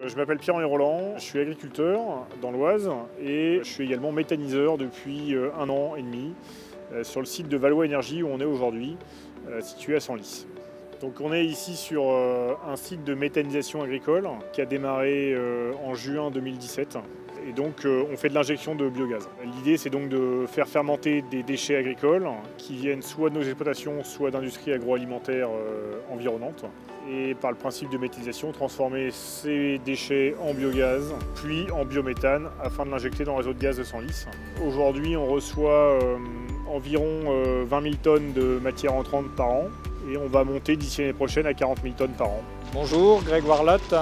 Je m'appelle Pierre-Henri Roland, je suis agriculteur dans l'Oise et je suis également méthaniseur depuis 1 an et demi sur le site de Valois Énergie où on est aujourd'hui, situé à Senlis. Donc on est ici sur un site de méthanisation agricole qui a démarré en juin 2017 et donc on fait de l'injection de biogaz. L'idée c'est donc de faire fermenter des déchets agricoles qui viennent soit de nos exploitations, soit d'industries agroalimentaires environnantes et par le principe de méthanisation transformer ces déchets en biogaz puis en biométhane afin de l'injecter dans le réseau de gaz de Senlis. Aujourd'hui on reçoit environ 20 000 tonnes de matière entrante par an. Et on va monter d'ici l'année prochaine à 40 000 tonnes par an. Bonjour, Grégoire Lotte.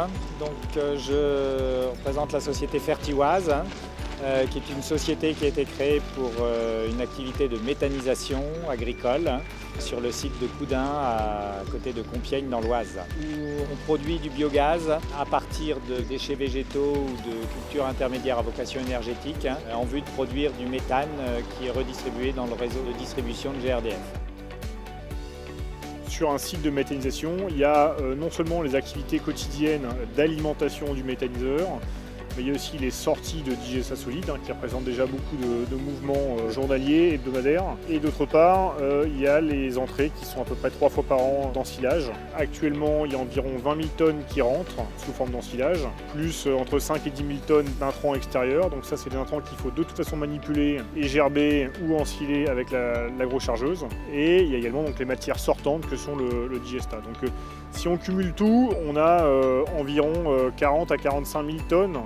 Je représente la société Fertiwaz, qui est une société qui a été créée pour une activité de méthanisation agricole sur le site de Coudin, à côté de Compiègne dans l'Oise, où on produit du biogaz à partir de déchets végétaux ou de cultures intermédiaires à vocation énergétique en vue de produire du méthane qui est redistribué dans le réseau de distribution de GRDF. Sur un site de méthanisation, il y a non seulement les activités quotidiennes d'alimentation du méthaniseur, mais il y a aussi les sorties de digesta solide qui représentent déjà beaucoup de mouvements journaliers, hebdomadaires. Et d'autre part, il y a les entrées qui sont à peu près 3 fois par an d'ensilage. Actuellement, il y a environ 20 000 tonnes qui rentrent sous forme d'ensilage, plus entre 5 et 10 000 tonnes d'intrants extérieurs. Donc ça, c'est des intrants qu'il faut de toute façon manipuler et gerber ou ensiler avec l'agrochargeuse. Et il y a également donc, les matières sortantes que sont le digesta. Donc si on cumule tout, on a environ 40 à 45 000 tonnes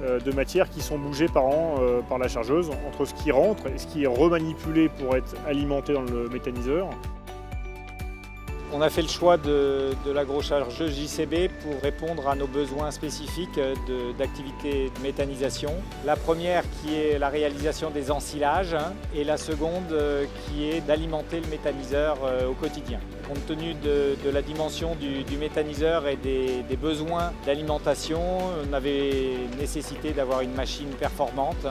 de matières qui sont bougées par an par la chargeuse, entre ce qui rentre et ce qui est remanipulé pour être alimenté dans le méthaniseur. On a fait le choix de l'agrochargeuse JCB pour répondre à nos besoins spécifiques d'activités de méthanisation. La première qui est la réalisation des ensilages et la seconde qui est d'alimenter le méthaniseur au quotidien. Compte tenu de la dimension du méthaniseur et des besoins d'alimentation, on avait nécessité d'avoir une machine performante,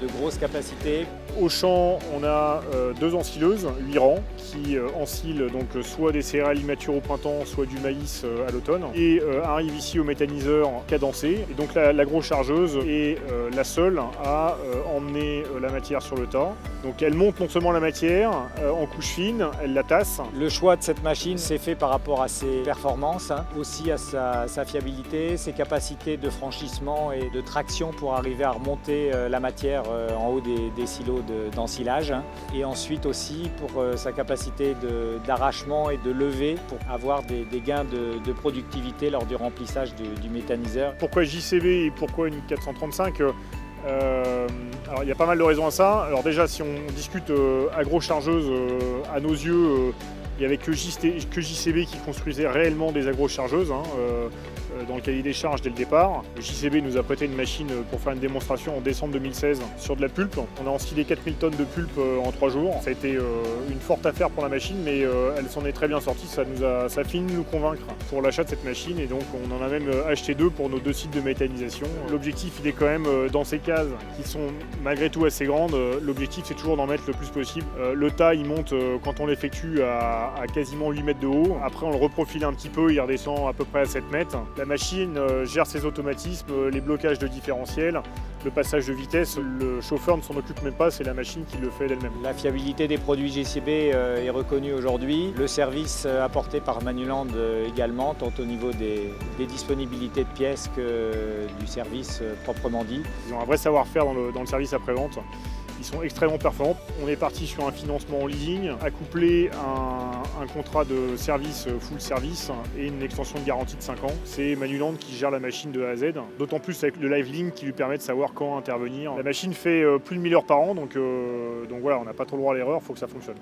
de grosse capacité. Au champ, on a 2 ensileuses, 8 rangs, qui ensilent donc soit des céréales immatures au printemps, soit du maïs à l'automne, et arrive ici au méthaniseur cadencé. Et donc l'agrochargeuse est la seule à emmener la matière sur le tas. Donc elle monte non seulement la matière en couche fine, elle la tasse. Le choix de cette machine s'est fait par rapport à ses performances, aussi à sa fiabilité, ses capacités de franchissement et de traction pour arriver à remonter la matière en haut des silos d'ensilage, et ensuite aussi pour sa capacité d'arrachement et de levée pour avoir des gains de productivité lors du remplissage du méthaniseur. Pourquoi JCB et pourquoi une 435 alors il y a pas mal de raisons à ça. Alors déjà si on discute agrochargeuse, à nos yeux il n'y avait que JCB qui construisait réellement des agrochargeuses dans le cahier des charges dès le départ. Le JCB nous a prêté une machine pour faire une démonstration en décembre 2016 sur de la pulpe. On a ensilé 4000 tonnes de pulpe en 3 jours. Ça a été une forte affaire pour la machine, mais elle s'en est très bien sortie. Ça a fini de nous convaincre pour l'achat de cette machine, et donc on en a même acheté 2 pour nos 2 sites de méthanisation. L'objectif il est quand même dans ces cases qui sont malgré tout assez grandes, l'objectif c'est toujours d'en mettre le plus possible. Le tas il monte quand on l'effectue à quasiment 8 mètres de haut. Après on le reprofile un petit peu, il redescend à peu près à 7 mètres. La machine gère ses automatismes, les blocages de différentiel, le passage de vitesse. Le chauffeur ne s'en occupe même pas, c'est la machine qui le fait d'elle-même. La fiabilité des produits JCB est reconnue aujourd'hui. Le service apporté par Manuland également, tant au niveau des disponibilités de pièces que du service proprement dit. Ils ont un vrai savoir-faire dans le service après-vente. Ils sont extrêmement performants. On est parti sur un financement en leasing, accouplé à un contrat de service full service et une extension de garantie de 5 ans. C'est Manuland qui gère la machine de A à Z, d'autant plus avec le live link qui lui permet de savoir quand intervenir. La machine fait plus de 1000 heures par an, donc voilà, on n'a pas trop le droit à l'erreur, il faut que ça fonctionne.